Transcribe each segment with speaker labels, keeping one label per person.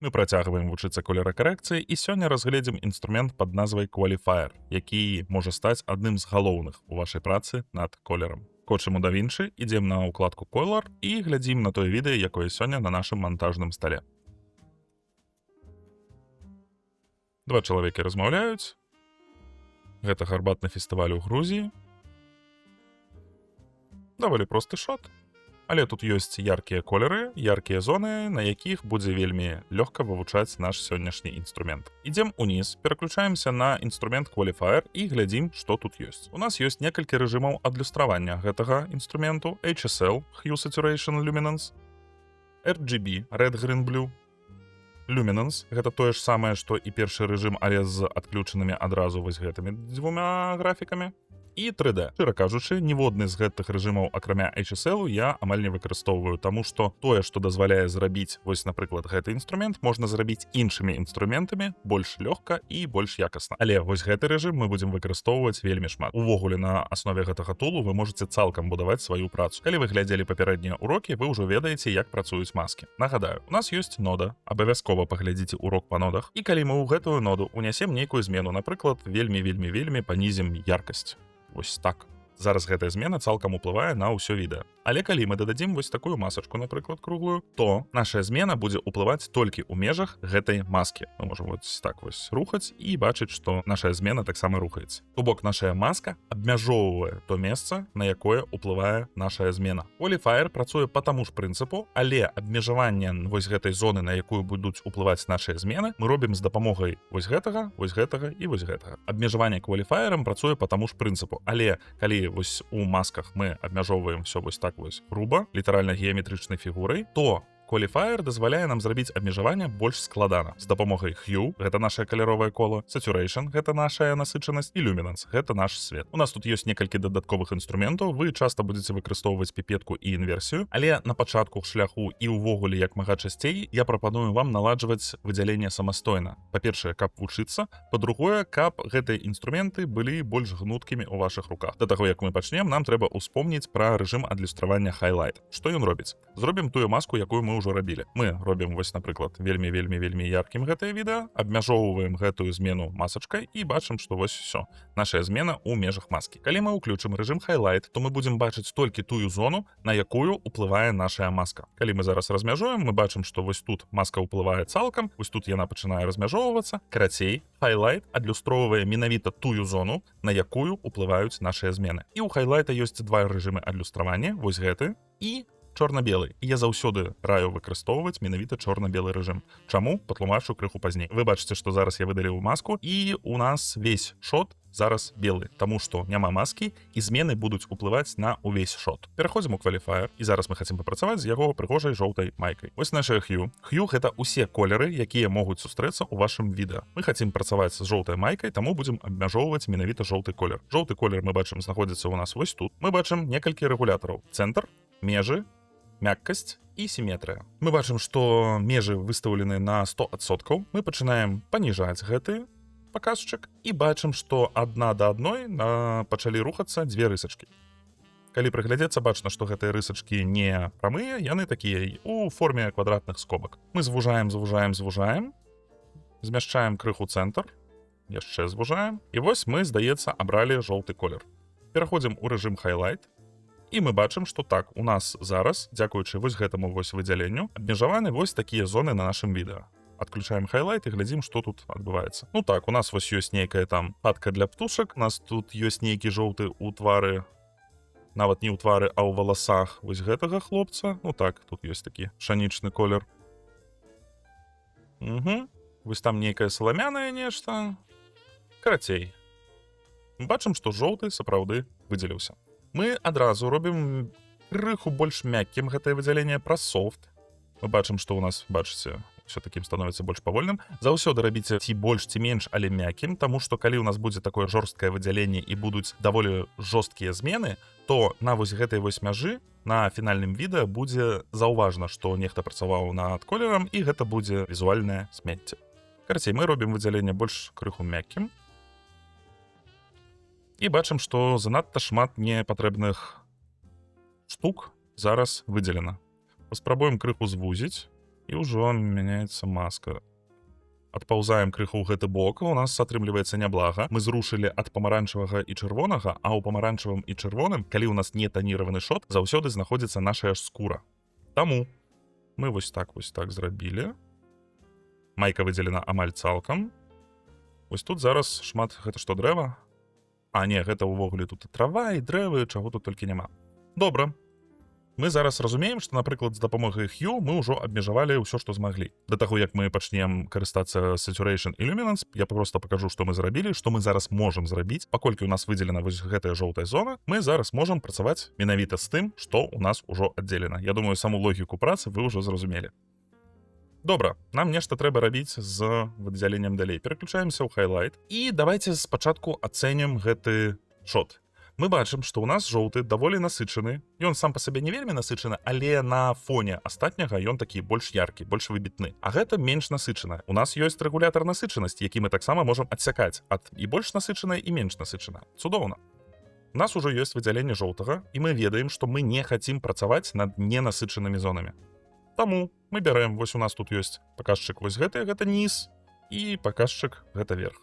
Speaker 1: Мы працягваем вучыцца колеракарэкцыі і сёння разгледзім інструмент пад назвай Qualifier, які можа стаць адным з галоўных у вашай працы над колерам. Кочым у DaVinci, ідзем на ўкладку Color і глядзім на тое відэа, якое сёння на нашым мантажным стале. Два чалавекі размаўляюць. Гэта гарбатны фестываль у Грузіі. Даволі просты шот. Але тут ёсць яркія колеры, яркія зоны, на якіх будзе вельмі лёгка вывучаць наш сённяшні інструмент. Ідзем уніз, пераключаемся на інструмент Qualifier і глядзім, што тут ёсць. У нас ёсць некалькі рэжымаў адлюстравання гэтага інструменту: HSL, Hue Saturation Luminance, RGB, Red Green Blue, Luminance, гэта тое ж самае, што і першы рэжым, але з адключанымі адразу вось гэтымі дзвюма графікамі. І 3D. Шчыра кажучы, ніводны з гэтых рэжымаў, акрамя HSL, я амаль не выкарыстоўваю, таму што тое, што дазваляе зрабіць, вось, напрыклад, гэты інструмент, можна зрабіць іншымі інструментамі больш лёгка і больш якасна. Але вось гэты рэжым мы будзем выкарыстоўваць вельмі шмат. Увогуле, на аснове гэтага тулу вы можаце цалкам будаваць сваю працу. Калі вы глядзелі папярэднія урокі, вы ўжо ведаеце, як працуюць маскі. Нагадаю, у нас ёсць нода, абавязкова паглядзіце урок па нодах, і калі мы ў гэтую ноду унясем нейкую змену, напрыклад, вельмі панізім яркасць. Вось так. Зараз гэтая змена цалкам уплывае на ўсё відэа. Але калі мы дададзім вось такую масачку, напрыклад, круглую, то наша змена будзе ўплываць толькі ў межах гэтай маскі. Мы можам вось так вось рухаць і бачыць, што наша змена таксама рухаецца. То бок нашая маска абмяжоўвае то месца, на якое ўплывае наша змена. Qualifier працуе па таму ж прынцыпу, але абмежаванне вось гэтай зоны, на якую будуць уплываць нашыя змены, мы робім з дапамогай вось гэтага і вось гэтага. Абмежаванне Qualifier'ам працуе па таму ж прынцыпу, але калі вось у масках мы абмяжоўваем всё вось так вось груба, літаральна геаметрычнай фігурай, то Qualifier дазваляе нам зрабіць абмежаванне больш складана. З дапамогай Hue, гэта нашае каляровае кола, Saturation, гэта нашая насычанасць, і Luminance, гэта наш свет. У нас тут ёсць некалькі дадатковых інструментаў, вы часта будзеце выкарыстоўваць піпетку і інверсію, але на пачатку шляху і ўвогуле як мага часцей я прапаную вам наладжваць выдзяленне самастойна. Па-першае, каб вучыцца, па-другое, каб гэтыя інструменты былі больш гнуткімі ў вашых руках. Да таго, як мы пачнем, нам трэба ўспомніць пра рэжым адлюстравання Highlight. Што ён робіць? Зробім тую маску, якую мы ўжо рабілі. Мы робім вось, напрыклад, вельмі яркім гэтае відэа, абмяжоўваем гэтую змену масачкай і бачым, што вось усё. Нашая змена ў межах маскі. Калі мы ўключым рэжым Highlight, то мы будзем бачыць толькі тую зону, на якую ўплывае нашая маска. Калі мы зараз размяжуем, мы бачым, што вось тут маска ўплывае цалкам, вось тут яна пачынае размяжоўвацца. Карацей, Highlight адлюстроўвае менавіта тую зону, на якую ўплываюць нашыя змены. І ў Highlight ёсць два рэжымы адлюстравання, вось гэты і чорна-белы. Я заўсёды раю выкарыстоўваць менавіта чорна-белы рэжым. Чаму? Патлумачу крыху пазней. Вы бачыце, што зараз я выдаліў маску, і у нас весь шот зараз белы, таму што няма маскі, і змены будуць уплываць на ўвесь шот. Пераходзім у Qualifier, і зараз мы хацім папрацаваць з яго прыгожай жоўтай майкай. Вось наша Hue. Hue — гэта ўсе колеры, якія могуць сустрэцца ў вашым відэа. Мы хацім працаваць з жоўтай майкай, таму будзем абмяжоўваць менавіта жоўты колер. Жоўты колер мы бачым знаходзіцца ў нас вось тут. Мы бачым некалькі рэгулятараў: цэнтр, межы, мяккасць і сіметрыя. Мы бачым, што межы выстаўлены на 100%. Мы пачынаем паніжаць гэты паказчык і бачым, што адна да адной пачалі рухацца дзве рысачкі. Калі прыглядзецца, бачна, што гэтыя рысачкі не прамыя, яны такія у форме квадратных скобак. Мы звужаем, змяшчаем крыху цэнтр, яшчэ звужаем, і вось мы, здаецца, абралі жоўты колер. Пераходзім у рэжым Highlight, і мы бачым, што так, у нас зараз, дзякуючы вось гэтаму вось выдзяленню, абмежаваны вось такія зоны на нашым відэа. Адключаем Highlight і глядзім, што тут адбываецца. Ну так, у нас вось ёсць нейкая там хатка для птушак, у нас тут ёсць нейкі жоўты ў твары, нават не ў твары, а ў валасах вось гэтага хлопца. Ну так, тут ёсць такі пшанічны колер. Вось там нейкае саламянае нешта. Карацей, бачым, што жоўты сапраўды выдзеліўся. Мы адразу робім крыху больш мяккім гэтае выдзяленне праз софт. Мы бачым, што ў нас, бачыце, ўсё такім становіцца больш павольным. Заўсёды рабіце ці больш, ці менш, але мяккім, таму што калі ў нас будзе такое жорсткае выдзяленне і будуць даволі жорсткія змены, то на вось гэтай вось мяжы на фінальным відэа будзе заўважна, што нехта працаваў над колерам, і гэта будзе візуальнае смецце. Карацей, мы робім выдзяленне больш крыху мяккім. І бачым, што занадта шмат непатрэбных штук зараз выдзелена. Паспрабуем крыху звузіць І ўжо мяняецца маска. Адпаўзаем крыху ў гэты бок, у нас атрымліваецца няблага. Мы зрушылі ад памаранчавага і чырвонага, а ў памаранчавым і чырвоным, калі ў нас не таніраваны шот, заўсёды знаходзіцца наша скура. Таму мы вось так зрабілі. Майка выдзелена амаль цалкам. Вось тут зараз шмат, гэта што, дрэва? А, не, гэта ўвогуле тут і трава, і дрэвы, чаго тут толькі няма. Добра. Мы зараз разумеем, што, напрыклад, з дапамогай Hue мы ўжо абмежавалі ўсё, што змаглі. Да таго, як мы пачнем карыстацца Saturation і Luminance, я проста пакажу, што мы зрабілі, што мы зараз можам зрабіць. Паколькі ў нас выдзелена вось гэтая жоўтая зона, мы зараз можам працаваць менавіта з тым, што ў нас ужо аддзелена. Я думаю, саму логіку працы вы ўжо зразумелі. Добра, нам нешта трэба рабіць з выдзяленнем далей. Пераключаемся ў Highlight. І давайце спачатку ацэнім гэты шот. Мы бачым, што ў нас жоўты даволі насычаны. Ён сам па сабе не вельмі насычаны, але на фоне астатняга ён такі больш яркі, больш выбітны. А гэта менш насычана. У нас ёсць рэгулятар насычанасці, які мы таксама можам адсякаць ад і больш насычанай, і менш насычана. Цудоўна. У нас ужо ёсць выдзяленне жоўтага, і мы ведаем, што мы не хацім працаваць над ненасычанымі зонамі. Таму мы бярэм, вось у нас тут ёсць паказчык вось гэты, гэта ніз, і паказчык гэта верх.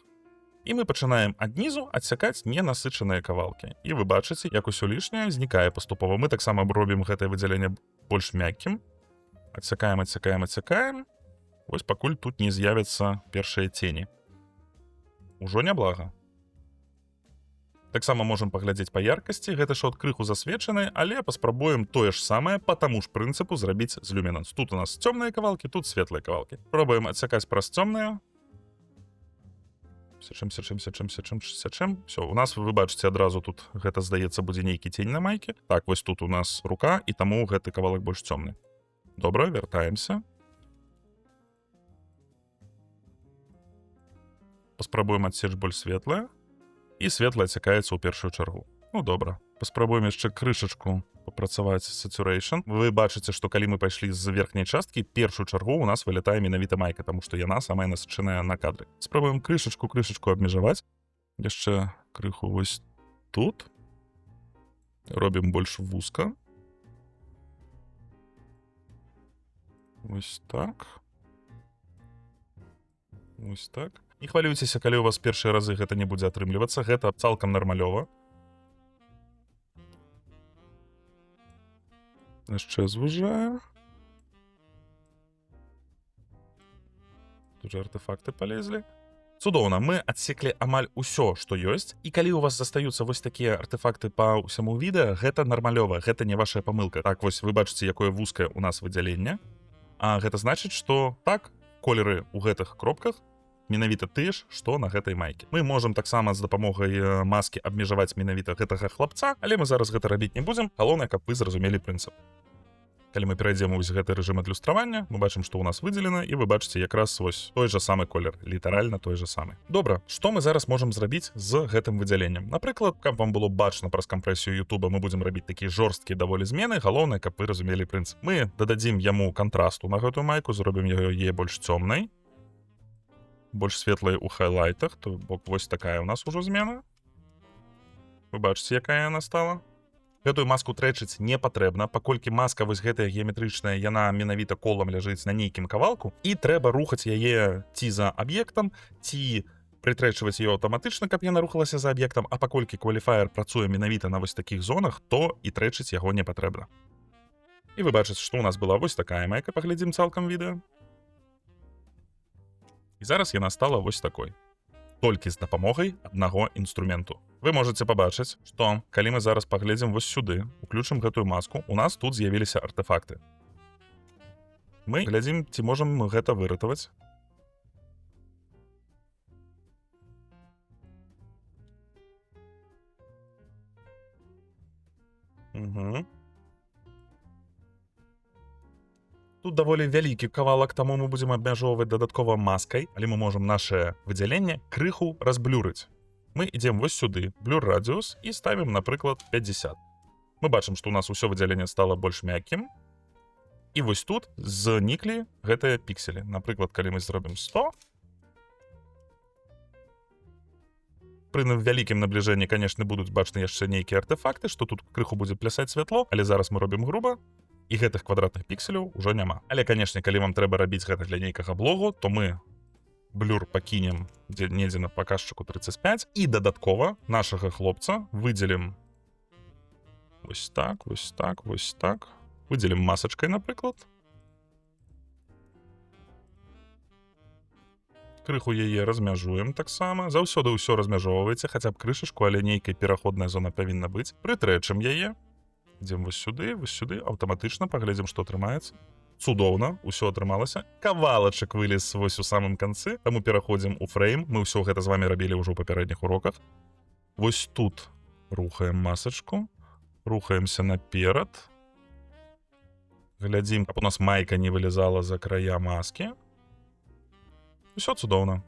Speaker 1: І мы пачынаем ад нізу адсякаць ненасычаныя кавалкі. І вы бачыце, як усё лішняе знікае паступова. Мы таксама робім гэтае выдзяленне больш мяккім. Адсякаем. Вось пакуль тут не з'явяцца першыя цені. Ужо няблага. Таксама можам паглядзець па яркасці. Гэты шот крыху засвечаны, але паспрабуем тое ж самае па таму ж прынцыпу зрабіць з Luminance. Тут у нас цёмныя кавалкі, тут светлыя кавалкі. Пробуем адсякаць праз цёмныя. Сячэм. Все, у нас, вы бачыце, адразу тут гэта, здаецца, будзе нейкі цень на майке. Так, вось тут у нас рука, і таму гэты кавалак больш цёмны. Добра, вяртаемся. Паспрабуем адсеч больш светлае. І светлае цякаецца ў першую чаргу. Ну, добра. Паспрабуем яшчэ крышачку папрацаваць Saturation. Вы бачыце, што калі мы пайшлі з верхняй часткі, першую чаргу у нас вылятае менавіта майка, таму што яна самая насычаная на кадры. Спрабуем крышачку абмежаваць. Яшчэ крыху вось тут. Робім больш вузка. Вось так. Вось так. Не хвалюйцеся, калі у вас першыя разы гэта не будзе атрымлівацца. Гэта цалкам нармалёва. Яшчэ звужаем. Тут же артефакты полезлі. Цудоўна, мы адсеклі амаль усё, што ёсць. І калі у вас застаюцца вось такія артефакты па ўсяму відэа, гэта нармалёва, гэта не вашая памылка. Так, вось вы бачыце, якое вузкае у нас выдзяленне. А гэта значыць, што так, колеры ў гэтых кропках менавіта тыя ж, што на гэтай майке. Мы можам таксама з дапамогай маскі абмежаваць менавіта гэтага хлапца, але мы зараз гэта рабіць не будзем. Галоўнае, каб вы зразумелі прынцып. Калі мы перайдзем вось гэты рэжым адлюстравання, мы бачым, што ў нас выдзелена, і вы бачыце якраз вось той жа самы колер, літаральна той жа самы. Добра, што мы зараз можам зрабіць з гэтым выдзяленнем? Напрыклад, каб вам было бачна праз кампрэсію Ютуба, мы будзем рабіць такі жорсткі даволі змены. Галоўнае, каб вы разумелі прынцып. Мы дададзім яму кантрасту на гэтую майку, зробім яе больш цёмнай, больш светлай у хайлайтах, то бок вось такая у нас ужо змена. Вы бачыце, якая яна стала? Гэтую маску трэчыць не патрэбна, паколькі маска вось гэтая геаметрычная, яна менавіта колам ляжыць на нейкім кавалку, і трэба рухаць яе ці за аб'ектам, ці прытрэчваць ее аўтаматычна, каб яна рухалася за аб'ектам, а паколькі кваліфаер працуе менавіта на вось такіх зонах, то і трэчыць яго не патрэбна. І вы бачыце, што у нас была вось такая майка, паглядзім цалкам відэа. І зараз яна стала вось такой. Толькі з дапамогай аднаго інструменту. Вы можаце пабачыць, што калі мы зараз паглядзім вось сюды, уключым гэтую маску, у нас тут з'явіліся артефакты. Мы глядзім, ці можам мы гэта выратаваць. Тут даволі вялікі кавалак, таму мы будзем абмяжоўваць дадаткова маскай, але мы можам наше выдзяленне крыху разблюрыць. Мы ідзем вось сюды, блюр радыус, і ставім, напрыклад, 50. Мы бачым, што у нас усё выдзяленне стала больш мяккім. І вось тут зніклі гэтыя пікселі. Напрыклад, калі мы зробім 100, пры вялікім набліжэнні, канешне, будуць бачны яшчэ нейкія артефакты, што тут крыху будзе плясаць святло, але зараз мы робім груба. і гэтых квадратных пікселяў ужо няма. Але, канешне, калі вам трэба рабіць гэта для нейкага блогу, то мы блюр пакінем недзе на паказчыку 35 і дадаткова нашага хлопца выдзелім вось так, вось так, вось так. Выдзелім масачкай, напрыклад. Крыху яе размяжуем таксама. Заўсёды ўсё размяжоўваеце, хаця б крышачку, але нейкая пераходная зона павінна быць. Прытрэчым яе. Ідзем вось сюды, аўтаматычна паглядзім, што атрымаецца. Цудоўна, ўсё атрымалася. Кавалачак вылез вось у самым канцы, таму пераходзім у фрейм. Мы ўсё гэта з вамі рабілі ўжо ў папярэдніх уроках. Вось тут рухаем масачку, рухаемся наперад. Глядзім, каб у нас майка не вылезала за края маскі. Усё цудоўна.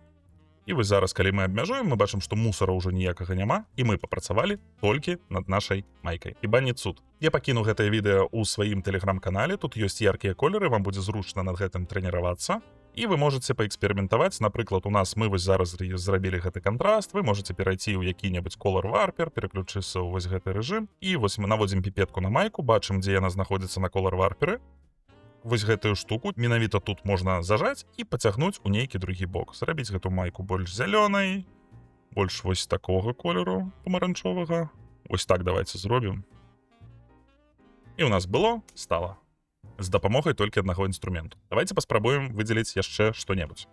Speaker 1: І вось зараз, калі мы абмяжуем, мы бачым, што мусара ўжо ніякага няма, і мы папрацавалі толькі над нашай майкай. Хіба не цуд. Я пакіну гэтае відэа ў сваім тэлеграм-канале, тут ёсць яркія колеры, вам будзе зручна над гэтым трэніравацца. І вы можаце паэксперыментаваць. Напрыклад, у нас мы вось зараз зрабілі гэты кантраст, вы можаце перайти ў які-небудзь колор варпер, пераключыцца ў вось гэты рэжым. І вось мы наводзім піпетку на майку, бачым, дзе яна знаходзіцца на колор варперы. Вось гэтую штуку менавіта тут можна зажаць і пацягнуць у нейкі другі бок. Зрабіць гэту майку больш зялёнай, больш вось такога колеру памаранчовага. Вось так давайте зробім. І у нас было, стала. З дапамогай толькі аднаго інструменту. Давайте паспрабуем выдзеліць яшчэ што-небудзь.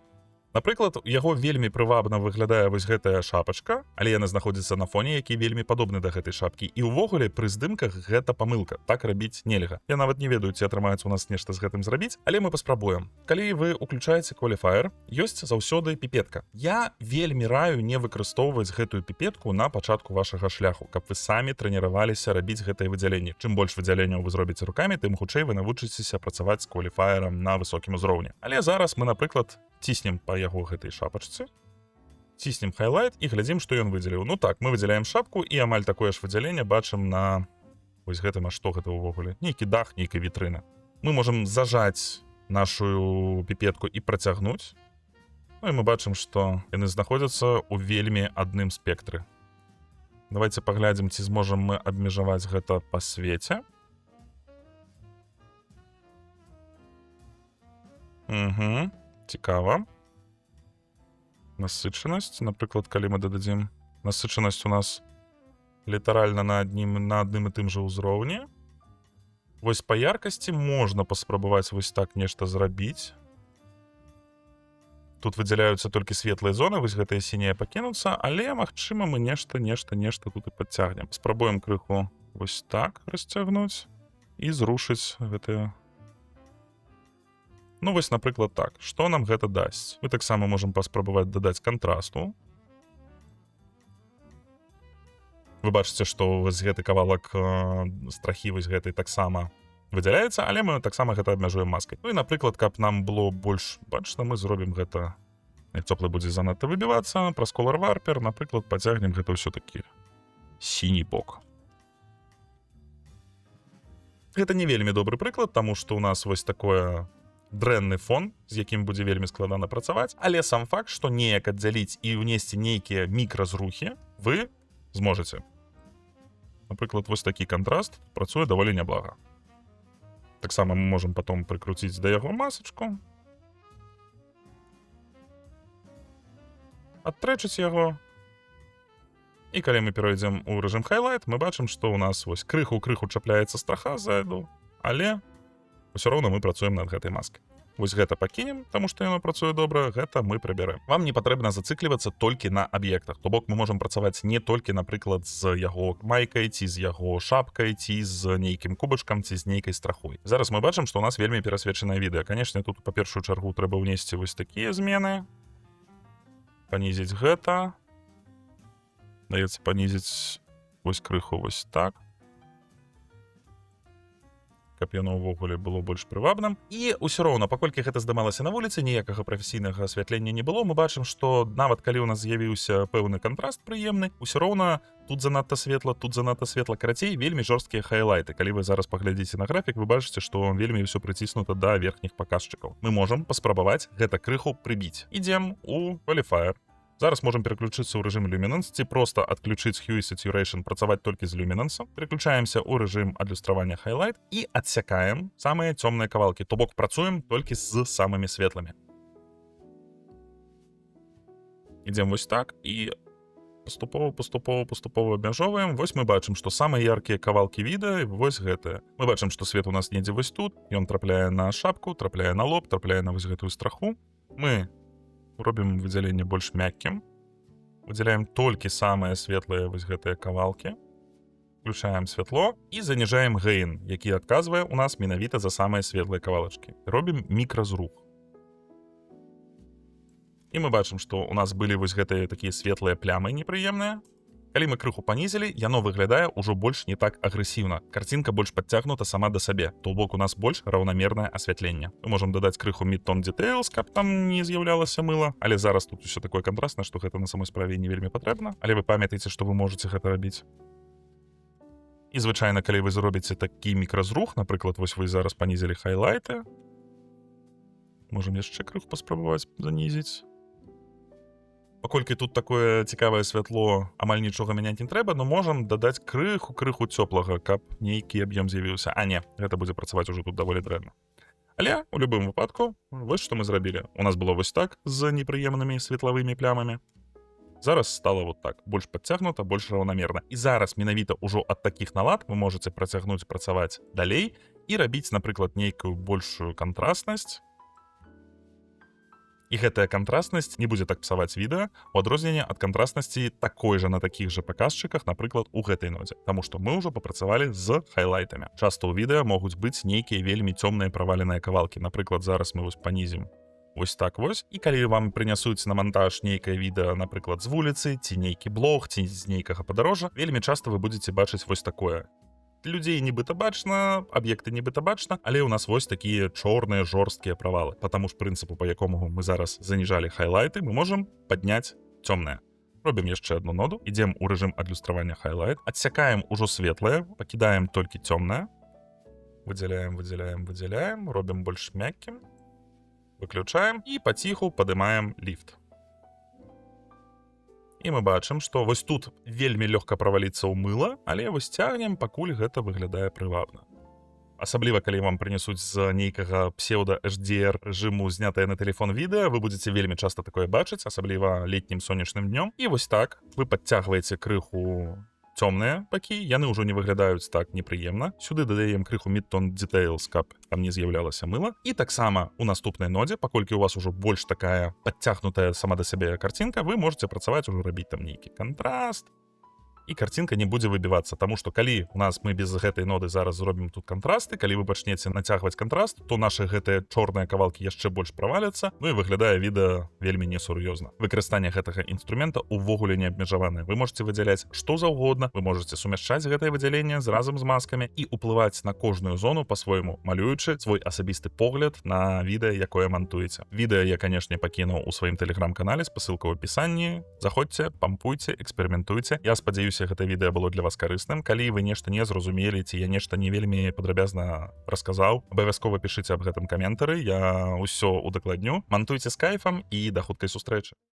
Speaker 1: Напрыклад, яго вельмі прывабна выглядае вось гэтая шапачка, але яна знаходзіцца на фоне, які вельмі падобны да гэтай шапкі. І ўвогуле пры здымках гэта памылка. Так рабіць нельга. Я нават не ведаю, ці атрымаецца у нас нешта з гэтым зрабіць, але мы паспрабуем. Калі вы уключаеце Qualifier, ёсць заўсёды піпетка. Я вельмі раю не выкарыстоўваць гэтую піпетку на пачатку вашага шляху, каб вы самі трэніраваліся рабіць гэтае выдзяленне. Чым больш выдзяленняў вы зробіце рукамі, тым хутчэй вы навучыцеся працаваць з Qualifier'ам на высокім узроўні. Але зараз мы, напрыклад, ціснем па яго гэтай шапачцы, ціснем хайлайт і глядзім, што ён выдзеліў. Ну так, мы выдзяляем шапку і амаль такое ж выдзяленне бачым на вось гэтым, а што гэта ўвогуле? Нейкі дах, нейкая вітрына. Мы можам зажаць нашу піпетку і працягнуць. Ну і мы бачым, што яны знаходзяцца ў вельмі адным спектры. Давайте паглядзім, ці зможам мы абмежаваць гэта па свеце. Цікава. Насычанасць, напрыклад, калі мы дададзім насычанасць у нас літаральна на адным і тым жа ўзроўні. Вось па яркасці можна паспрабаваць вось так нешта зрабіць. Тут выдзяляюцца толькі светлыя зоны, вось гэтыя сінія пакінуцца, але, магчыма, мы нешта тут і падцягнем. Спрабуем крыху вось так расцягнуць і зрушыць гэтыя. Ну, вось, напрыклад, так. Што нам гэта дасць? Мы таксама можам паспрабаваць дадаць кантрасту. Вы бачыце, што вось гэты кавалак страхі вось гэтай таксама выдзяляецца, але мы таксама гэта абмяжуем маскай. Ну і, напрыклад, каб нам было больш бачна, мы зробім гэта. Цёплы будзе занадта выбівацца. Праз колор варпер, напрыклад, пацягнем гэта ўсё-такі сіні бок. Гэта не вельмі добры прыклад, таму што ў нас вось такое дрэнны фон, з якім будзе вельмі складана працаваць, але сам факт, што неяк аддзяліць і ўнесці нейкія мікразрухі, вы зможаце. Напрыклад, вось такі кантраст працуе даволі няблага. Таксама мы можам потом прыкруціць да яго масачку, адтрэчыць яго, і калі мы перайдзем у рэжым хайлайт, мы бачым, што ў нас вось крыху чапляецца страха ззаду, але ўсё роўна мы працуем над гэтай маскай. Вось гэта пакінем, таму што яно працуе добра, гэта мы прыбярэм. Вам не патрэбна зацыклівацца толькі на аб'ектах. То бок мы можам працаваць не толькі, напрыклад, з яго майкай, ці з яго шапкай, ці з нейкім кубачкам, ці з нейкай страхой. Зараз мы бачым, што ў нас вельмі перасвечанае відэа. Канешне, тут па першую чаргу трэба ўнесці вось такія змены. Панізіць гэта. Даецца панізіць вось крыху вось так. Каб яно ўвогуле было больш прывабным. І ўсё роўна, паколькі гэта здымалася на вуліцы, ніякага прафесійнага асвятлення не было, мы бачым, што нават калі ў нас з'явіўся пэўны кантраст прыемны, усё роўна тут занадта светла, карацей, вельмі жорсткія хайлайты. Калі вы зараз паглядзіце на графік, вы бачыце, што вельмі ўсё прыціснута да верхніх паказчыкаў. Мы можам паспрабаваць гэта крыху прыбіць. Ідзем у Qualifier. Зараз можам пераключыцца ў рэжым Luminance ці проста адключыць Hue Saturation, працаваць толькі з Luminance. Пераключаемся ў рэжым адлюстравання Highlight і адсякаем самыя цёмныя кавалкі, то бок працуем толькі з самымі светлымі. Ідзем вось так і паступова абмяжоўваем. Вось мы бачым, што самыя яркія кавалкі відэа вось гэтыя. Мы бачым, што свет у нас недзе вось тут, ён трапляе на шапку, трапляе на лоб, трапляе на вось гэтую страху. Мы робім выдзяленне больш мяккім. Выдзяляем толькі самыя светлыя вось гэтыя кавалкі. Включаем святло і заніжаем гейн, які адказвае у нас менавіта за самыя светлыя кавалачкі. Робім мікразрух. І мы бачым, што у нас былі вось гэтыя такія светлыя плямы непрыемныя. Калі мы крыху панізілі, яно выглядае ўжо больш не так агрэсіўна. Карцінка больш падцягнута сама да сабе, то бок у нас больш раўнамернае асвятленне. Мы можам дадаць крыху Mid-Tone Details, каб там не з'яўлялася мыла, але зараз тут усё такое кантрастнае, што гэта на самой справе не вельмі патрэбна, але вы памятаеце, што вы можаце гэта рабіць. І звычайна, калі вы зробіце такі мікразрух, напрыклад, вось вы зараз панізілі хайлайты, можам яшчэ крыху паспрабаваць занізіць. Паколькі тут такое цікавае святло, амаль нічога мяняць не трэба, но можам дадаць крыху цёплага, каб нейкі аб'ём з'явіўся. А не, гэта будзе працаваць ужо тут даволі дрэнна. Але у любым выпадку, вось што мы зрабілі. У нас было вось так з непрыемнымі светлавымі плямамі. Зараз стала вот так, больш падцягнута, больш раўнамерна. І зараз менавіта ўжо ад такіх налад вы можаце працягнуць працаваць далей і рабіць, напрыклад, нейкую большую кантрастнасць. І гэтая кантрастнасць не будзе так псаваць відэа, у адрозненне ад кантрастнасці такой жа на такіх жа паказчыках, напрыклад, у гэтай нодзе. Таму што мы ўжо папрацавалі з хайлайтамі. Часта ў відэа могуць быць нейкія вельмі цёмныя праваленыя кавалкі. Напрыклад, зараз мы вось панізім вось так вось. І калі вам прынясуць на мантаж нейкае відэа, напрыклад, з вуліцы, ці нейкі блог, ці з нейкага падарожжа, вельмі часта вы будзеце бачыць вось такое. Людзей нібыта бачна, аб'екты нібыта бачна, але ў нас вось такія чорныя жорсткія правалы. Па таму ж прынцыпу, па якому мы зараз заніжалі хайлайты, мы можам падняць цёмнае. Робім яшчэ адну ноду, ідзем у рэжым адлюстравання хайлайт, адсякаем ужо светлае, пакідаем толькі цёмнае, выдзяляем, робім больш мяккім, выключаем і паціху падымаем ліфт. І мы бачым, што вось тут вельмі лёгка праваліцца ў мыла, але вось цягнем, пакуль гэта выглядае прывабна. Асабліва, калі вам прынесуць з нейкага псеўда-HDR рэжыму знятае на тэлефон відэа, вы будзеце вельмі часта такое бачыць, асабліва летнім сонечным днём. І вось так вы падцягваеце крыху цёмныя бакі, яны ўжо не выглядаюць так непрыемна. Сюды дадаем крыху Mid-Tone Details, каб там не з'яўлялася мыла. І таксама у наступнай нодзе, паколькі у вас ужо больш такая падцягнутая сама да сябе карцінка, вы можете працаваць ужо рабіць там нейкі кантраст. І карцінка не будзе выбівацца, таму што калі у нас мы без гэтай ноды зараз зробім тут кантрасты, калі вы пачнеце нацягваць кантраст, то нашы гэтыя чорныя кавалкі яшчэ больш праваляцца, ну і выглядае відэа вельмі несур'ёзна. Выкарыстанне гэтага інструмента ўвогуле не абмежаванае. Вы можете выдзяляць што заўгодна, вы можете сумяшчаць гэтае выдзяленне разам з маскамі і ўплываць на кожную зону па-свойму, малюючы свой асабісты погляд на відэа, якое мантуеце. Відэа я, канешне, пакінуў у сваім тэлеграм-канале, спасылка ў апісанні. Заходзьце, пампуйце, эксперыментуйце. Я спадзяюся, гэта відэа было для вас карысным. Калі вы нешта не зразумелі, ці я нешта не вельмі падрабязна расказаў, абавязкова пішыце аб гэтым каментары, я ўсё удакладню. Мантуйце з кайфам і да хуткай сустрэчы.